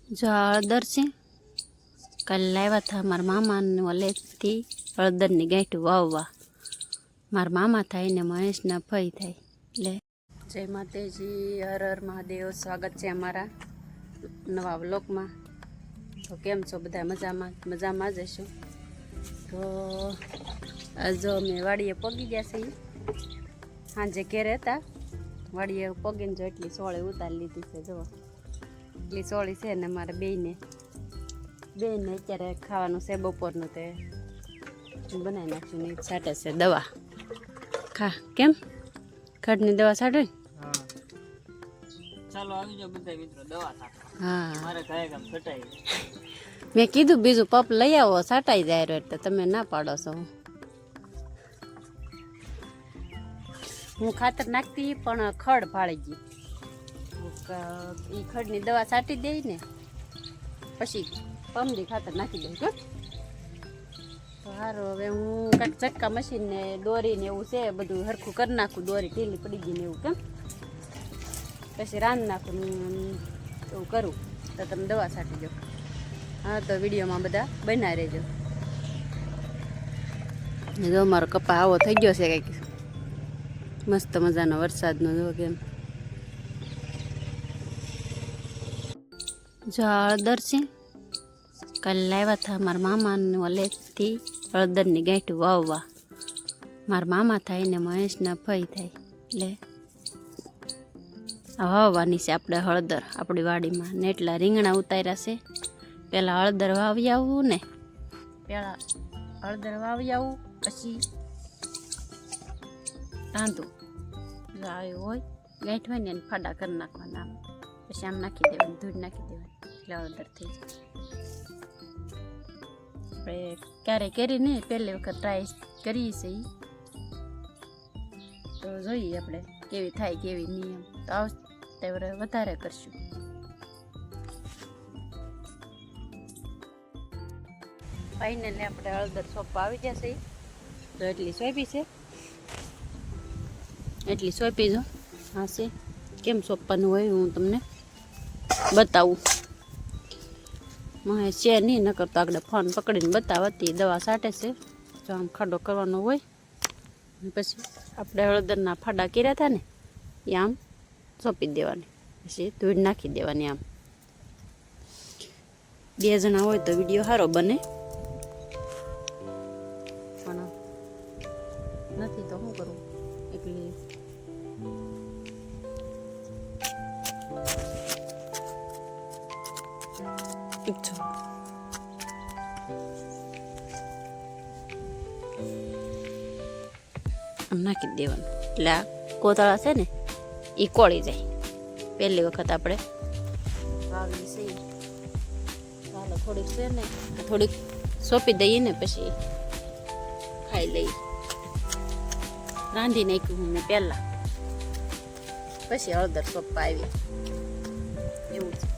जो हळदर से कल लाव्या था मार मामा ने वलेथी हळदर ની ગાંઠ વાવવા માર મામા થાય ને મહેશ ના ફઈ થાય એટલે જય માતાજી હર હર મહાદેવ સ્વાગત છે અમારા નવા વ્લોગમાં તો કેમ છો બધા મજામાં જ હશો તો આજો અમે વાડીએ પગી ગયા છીએ સાંજે ઘેરે હતા વાડીએ પગીને જો એટલી સોળે ઉતારી લીધી છે જો એટલી સોળી છે ને મારે બેયને અત્યારે ખાવાનું છે બપોરનું તે બનાવી નાખ્યું ને છાંટે છે દવા ખા કેમ ખડની દવા છાંટે ચાલો આવી જાઓ બધા મિત્રો દવા છાંટવા હા મારે ઘરે કામ છટાઈ મેં કીધું બીજું પપ લઈ આવો છાંટાઈ જાય એટલે તમે ના પાડો છો હું ખાતર નાખતી પણ ખડ ભાળી ગઈ એ ખડની દવા છાંટી દઈ ને પછી પમદી ખાતર નાખી દઉં કે તો સારું હવે હું કાંઈક ચક્કા મશીન ને દોરીને એવું છે બધું હરખું કરી નાખું દોરી ઢીલી પડી ગઈ ને એવું કેમ પછી રાંધ નાખું એવું કરું તો તમે દવા છાંટી દો હા તો વિડીયોમાં બધા બના રહેજો જો મારો કપા આવો થઈ ગયો છે કંઈક મસ્ત મજાનો વરસાદનો જો કેમ जो हळदर से कल लाव्या था मार मामा ने वलेथी हळदर ની ગાંઠ વાવવા માર મામા થાય ને મહેશ ના ફઈ થાય એટલે વાવવાની છે આપણે હળદર આપણી વાડીમાં ને એટલા રીંગણા ઉતાર્યા છે પહેલાં હળદર વાવી આવું ને પછી રાંધું આવ્યું હોય ગાંઠ હોય ને એને ફાડા કરી નાખવાના આમ પછી આમ નાખી દેવાની ધૂળ નાખી દેવાની એટલે હળદર થઈ જાય આપણે ક્યારેય કરી નહીં પહેલી વખત ટ્રાય કરીએ છીએ તો જોઈએ આપણે કેવી થાય કેવી નિયમ તો આવતે વધારે કરશું ફાઇનલી આપણે હળદર સોંપવા આવી જશે તો એટલી સોંપી જો હા છે કેમ સોંપવાનું હોય હું તમને બતાવું મહેશ છે નહીં ન કરતો આગળ ફોન પકડીને બતાવતી દવા છાંટે છે જો આમ ખાડો કરવાનો હોય પછી આપણે હળદરના ફાડા કર્યા હતા ને એ આમ સોંપી દેવાની પછી ધૂળ નાખી દેવાની આમ 2 જણા હોય તો વિડીયો સારો બને પણ નથી તો શું કરવું એકલી આમ નાખી દેવાનું એટલે આ કોતળા છે ને એ કોળી જાય પહેલી વખત આપણે વાવી છે ચાલો થોડીક છે ને થોડીક સોંપી દઈએ ને પછી ખાઈ લઈએ રાંધી નાખ્યું હું પહેલાં પછી હળદર સોંપવા આવી એવું છે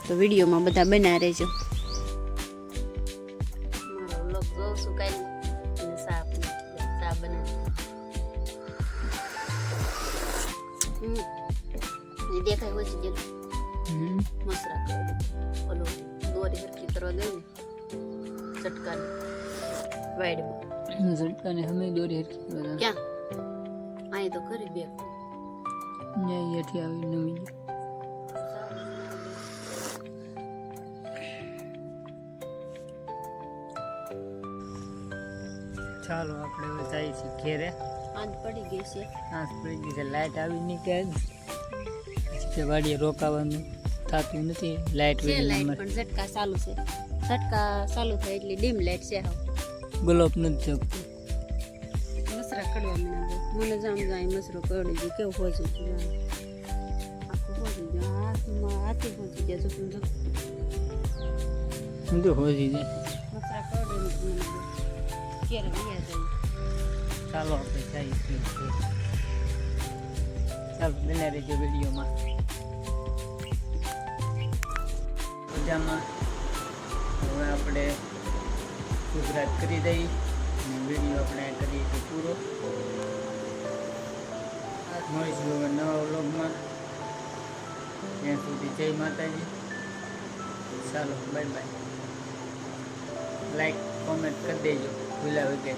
તો વિડીયોમાં બધા બના રહેજો મારો વ્લોગ જોઉં છું કાંઈ અને ચા બનાવી દેખાય હોય છે મસરા ઓલો દોરી હરખી કરવા દે ને ચટકાને વાઈડમાં ઝટકાને અમે દોરી હરખી કરવા ક્યાં અહીં તો ખરી બે અહીંયાથી આવી નવી ચાલો આપણે હવે જઈએ છીએ ઘેરે આજ પડી ગઈ છે આજ પડી ગઈ છે લાઇટ આવી નહીં કે પછી વાડીએ રોકાવાનું થતું નથી લાઇટ છે લાઈટ પણ ઝટકા ચાલુ છે ઝટકા ચાલુ થાય એટલી ડીમ લાઈટ છે હાવ ગુલાબ નથી જગતું મસરા કડવા મને જામ જાય મસરો કડી ગયો કેવું હોજી ગયું આખું હોજી ગયું હાથી હોજી ગયા જો હું તો હોજી જાય મસરા કડે મને ક્યારે ગયા જાય ચાલો આપણે જઈએ છીએ ચાલો બને રહેજો વિડીયોમાં મજામાં હવે આપણે ગુજરાત કરી દઈએ અને વિડીયો આપણે કરીએ તો પૂરો મળીશું હવે નવા વ્લોગમાં ત્યાં સુધી જય માતાજી. ચાલો બાય બાય. લાઈક કોમેન્ટ કરી દેજો ભૂલ્યા વગર.